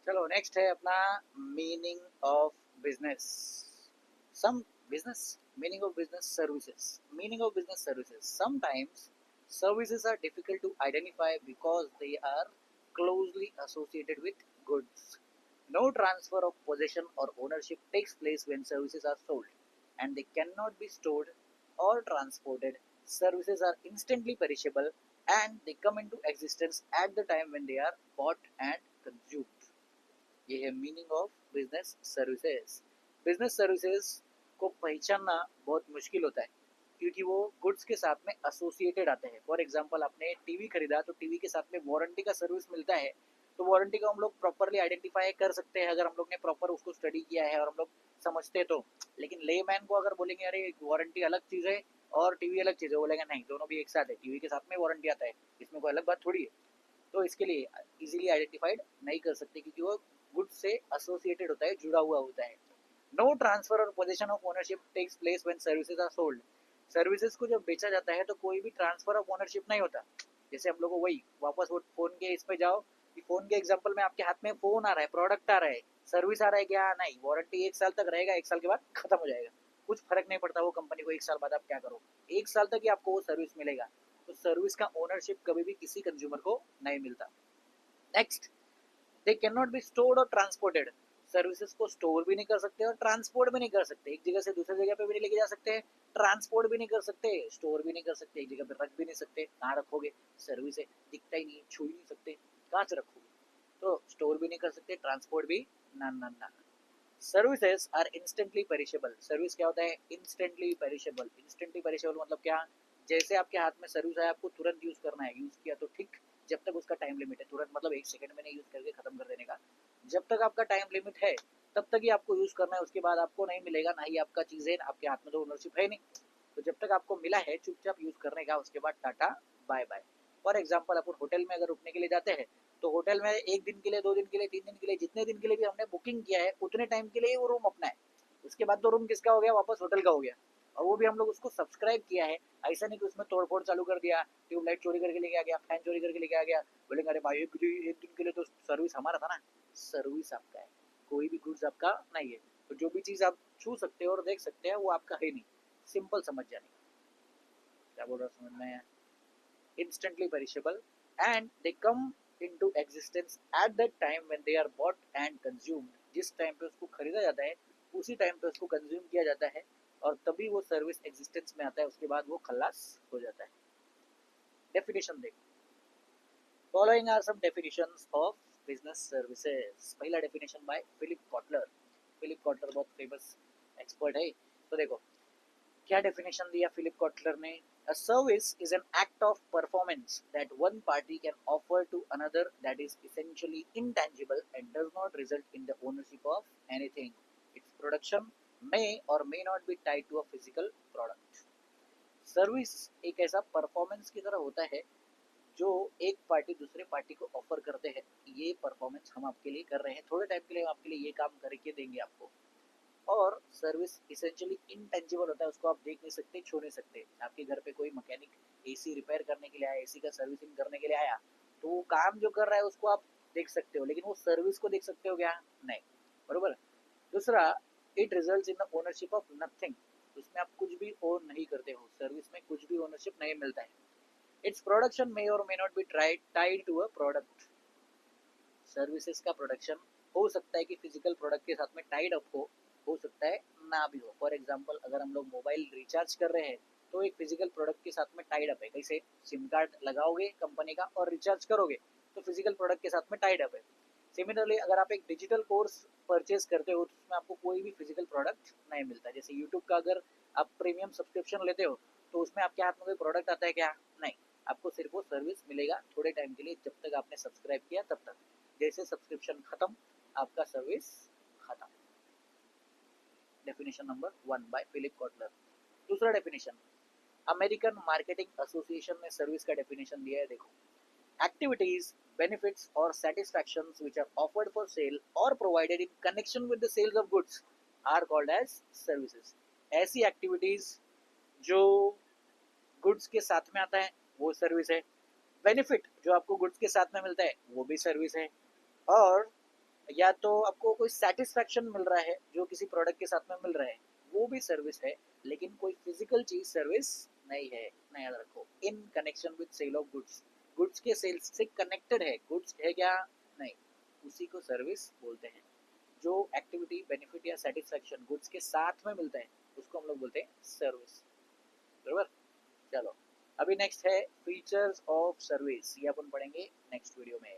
चलो नेक्स्ट है अपना meaning of business. Some business meaning of business services. Meaning of business services, sometimes services are difficult to identify because they are closely associated with goods. No transfer of possession or ownership takes place when services are sold, and they cannot be stored or transported. Services are instantly perishable, and they come into existence at the time when they are bought and consumed. ये है meaning of business services. Business services को पहचानना बहुत मुश्किल होता है क्योंकि वो गुड्स के साथ में एसोसिएटेड आते हैं. फॉर एग्जांपल आपने टीवी खरीदा तो टीवी के साथ में वारंटी का सर्विस मिलता है, तो वारंटी को हम लोग प्रॉपरली आइडेंटिफाई कर सकते हैं अगर हम लोग ने प्रॉपर उसको स्टडी किया है और हम लोग समझते तो. लेकिन ले मैन को अगर बोलेंगे अरे वारंटी अलग चीज है और टीवी अलग चीज है, बोलेगा नहीं दोनों भी एक साथ है, टीवी के साथ में वारंटी आता है, इसमें कोई अलग बात थोड़ी है. तो इसके लिए इजीली आइडेंटिफाइड नहीं कर सकते क्योंकि वो गुड से एसोसिएटेड होता है, जुड़ा हुआ होता है. No transfer or possession of ownership takes place when services are sold. Services को जब बेचा जाता है तो कोई भी ट्रांसफर ऑफ ओनरशिप नहीं होता. जैसे हम लोग को वही वापस वो फोन के इस पे जाओ कि फोन के एग्जांपल में आपके हाथ में फोन आ रहा है, प्रोडक्ट आ रहा है, सर्विस आ रहा है क्या? नहीं, वारंटी 1 साल तक रहेगा, 1 साल के बाद खत्म हो जाएगा. कुछ फर्क नहीं पड़ता वो कंपनी को 1 साल बाद आप क्या करो, 1 साल तक ही आपको वो सर्विस मिलेगा. तो सर्विस का ओनरशिप कभी भी किसी कंज्यूमर को नहीं मिलता. Next, they can not be stored और ट्रांसपोर्टेड. सर्विसेज को स्टोर भी नहीं कर सकते और ट्रांसपोर्ट भी नहीं कर सकते. एक जगह से दूसरी जगह पे भी नहीं लेके जा सकते, ट्रांसपोर्ट भी नहीं कर सकते, स्टोर भी नहीं कर सकते, एक जगह पे रख भी नहीं सकते. कहाँ रखोगे? सर्विस है, दिखता ही नहीं, छू ही नहीं सकते, कहाँ से रखोगे? तो स्टोर भी नहीं कर सकते, ट्रांसपोर्ट भी ना ना ना. Services are instantly perishable. Service क्या होता है? Instantly perishable. इंस्टेंटली पेरिशेबल मतलब क्या? जैसे आपके हाथ में सर्विस है आपको तुरंत यूज करना है, यूज किया तो ठीक, जब तक उसका टाइम लिमिट है. तुरंत मतलब 1 सेकंड में नहीं यूज करके खत्म कर देने का. जब तक आपका टाइम लिमिट है तब तक ही आपको यूज करना है, उसके बाद आपको नहीं मिलेगा, ना ही आपका चीजें आपके हाथ में, तो ओनरशिप है नहीं. तो जब तक आपको मिला है चुपचाप यूज करने का, उसके बाद tata bye bye. For example अपन होटल में अगर रुकने के लिए जाते हैं तो होटल में 1 दिन के लिए, 2 दिन के लिए, 3 दिन के लिए, जितने दिन के लिए भी हमने बुकिंग किया है उतने टाइम के लिए वो रूम अपना है. उसके बाद तो रूम किसका हो गया? वापस होटल का हो गया. और वो भी हम लोग उसको सब्सक्राइब किया है. ऐसा नहीं कि उसमें तोड़फोड़ चालू कर दिया, ट्यूबलाइट चोरी करके लेके आ गया, फैन चोरी करके लेके आ गया, बोलेंगे अरे भाई 1 दिन के लिए तो सर्विस हमारा था ना. सर्विस आपका है, कोई भी गुड्स आपका नहीं है. तो जो भी चीज आप छू सकते हो और देख सकते हैं वो आपका है नहीं. सिंपल समझ जाने. क्या बोल रहा समझ में? instantly perishable, and they come into existence at that time when they are bought and consumed. जिस टाइम पे उसको खरीदा जाता है उसी टाइम पे उसको कंज्यूम किया जाता है और तभी वो सर्विस एग्जिस्टेंस में आता है, उसके बाद वो खल्लास हो जाता है. डेफिनेशन देखो. Following are some definitions of business services. पहला definition by Philip Kotler. Philip Kotler बहुत फेमस एक्सपर्ट है. तो देखो क्या डेफिनेशन दिया फिलिप कॉटलर ने. A service is an act of performance that one party can offer to another that is essentially intangible and does not result in the ownership of anything. Its production may or may not be tied to a physical product. Service एक ऐसा performance की तरह होता है जो एक party दूसरे party को ऑफर करते हैं. ये परफॉर्मेंस हम आपके लिए कर रहे हैं, थोड़े टाइम के लिए हम आपके लिए ये काम करके देंगे आपको. और सर्विस इसेंशियली इनटेंजिबल होता है, उसको आप देख नहीं सकते, छू नहीं सकते. आपके घर पे कोई मैकेनिक एसी रिपेयर करने के लिए आया, एसी का सर्विसिंग करने के लिए आया, तो वो काम जो कर रहा है उसको आप देख सकते हो, लेकिन वो सर्विस को देख सकते हो क्या? नहीं. बरोबर. दूसरा, it results in the ownership of nothing. उसमें आप कुछ भी ओन नहीं करते हो, सर्विस में कुछ भी ओनरशिप नहीं मिलता है. It's production may or may not be tied to a product. Services का प्रोडक्शन हो सकता है कि फिजिकल प्रोडक्ट के साथ में टाइड अप हो सकता है ना भी हो. फॉर एग्जांपल अगर हम लोग मोबाइल रिचार्ज कर रहे हैं तो एक फिजिकल प्रोडक्ट के साथ में टाइड अप है. कैसे? सिम कार्ड लगाओगे कंपनी का और रिचार्ज करोगे तो फिजिकल प्रोडक्ट के साथ में टाइड अप है. सिमिलरली अगर आप एक डिजिटल कोर्स परचेज करते हो तो उसमें आपको कोई भी फिजिकल प्रोडक्ट नहीं मिलता. जैसे यूट्यूब का अगर आप प्रीमियम सब्सक्रिप्शन लेते हो तो उसमें आपके हाथ में कोई प्रोडक्ट आता है क्या? नहीं. आपको सिर्फ वो सर्विस मिलेगा थोड़े टाइम के लिए, जब तक आपने सब्सक्राइब किया तब तक. जैसे सब्सक्रिप्शन खत्म, आपका सर्विस खत्म. Definition number 1 by Philip Kotler. दूसरा डेफिनेशन, अमेरिकन मार्केटिंग एसोसिएशन ने सर्विस का डेफिनेशन दिया है. देखो, activities, benefits or satisfactions which are offered for sale or provided in connection with the sales of goods are called as services. ऐसी activities जो goods के साथ में आता है वो सर्विस है. बेनिफिट जो आपको गुड्स के साथ में मिलता है वो भी सर्विस है. और या तो आपको कोई सेटिस्फेक्शन मिल रहा है जो किसी प्रोडक्ट के साथ में मिल रहा है, वो भी सर्विस है, लेकिन कोई फिजिकल चीज सर्विस नहीं है, ना याद रखो। In connection with sale of goods, goods के सेल्स से कनेक्टेड है, गुड्स है क्या, नहीं, उसी को सर्विस बोलते हैं। जो एक्टिविटी बेनिफिट या सेटिस्फेक्शन गुड्स के साथ में मिलता है उसको हम लोग बोलते हैं सर्विस। बराबर। चलो, अभी नेक्स्ट है फीचर्स ऑफ सर्विस, ये अपन पढ़ेंगे नेक्स्ट वीडियो में।